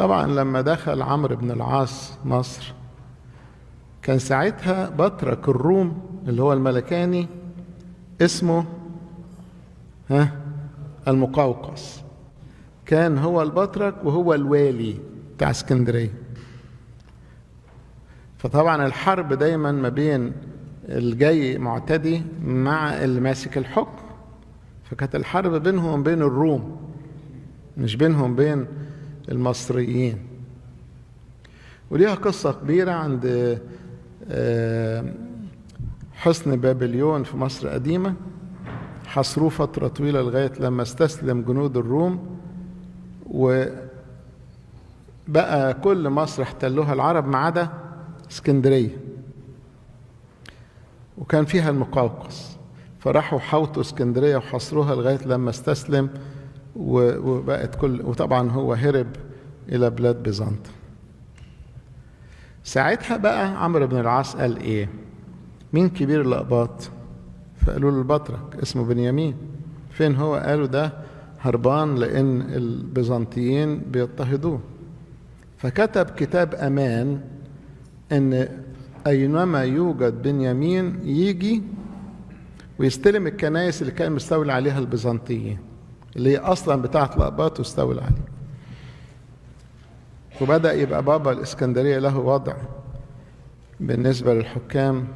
طبعا لما دخل عمرو بن العاص مصر كان ساعتها بطرك الروم اللي هو الملكاني اسمه المقوقس، كان هو البطرك وهو الوالي بتاع اسكندرية. فطبعا الحرب دايما ما بين الجاي معتدي مع اللي ماسك الحكم، فكانت الحرب بينهم وبين الروم مش بينهم بين المصريين. وليها قصة كبيرة عند حصن بابليون في مصر قديمة، حصروه فترة طويلة لغاية لما استسلم جنود الروم، وبقى كل مصر احتلوها العرب ما عدا اسكندرية، وكان فيها المقوقس، فراحوا حوطوا اسكندرية وحصروها لغاية لما استسلم، وبقت وطبعا هو هرب إلى بلاد بيزنطة. ساعتها بقى عمرو بن العاص قال إيه؟ مين كبير الأقباط؟ فقالوا له البطرك اسمه بنيامين. فين هو؟ قالوا ده هربان لأن البيزنطيين بيضطهدوه. فكتب كتاب أمان إن أينما يوجد بنيامين يجي ويستلم الكنائس اللي كان مستولي عليها البيزنطيين، اللي هي أصلا بتاعت الأقباط واستولى عليها. وبدأ يبقى بابا الإسكندرية له وضع بالنسبة للحكام.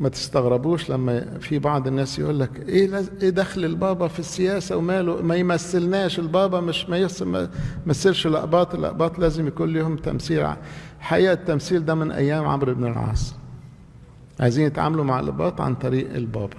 ما تستغربوش لما في بعض الناس يقول لك ايه دخل البابا في السياسة وماله، ما يمثلناش البابا، مش ما يمثلش الأقباط، الأقباط لازم يكون لهم تمثيل. حقيقة التمثيل ده من أيام عمرو بن العاص، عايزين يتعاملوا مع الأقباط عن طريق البابا.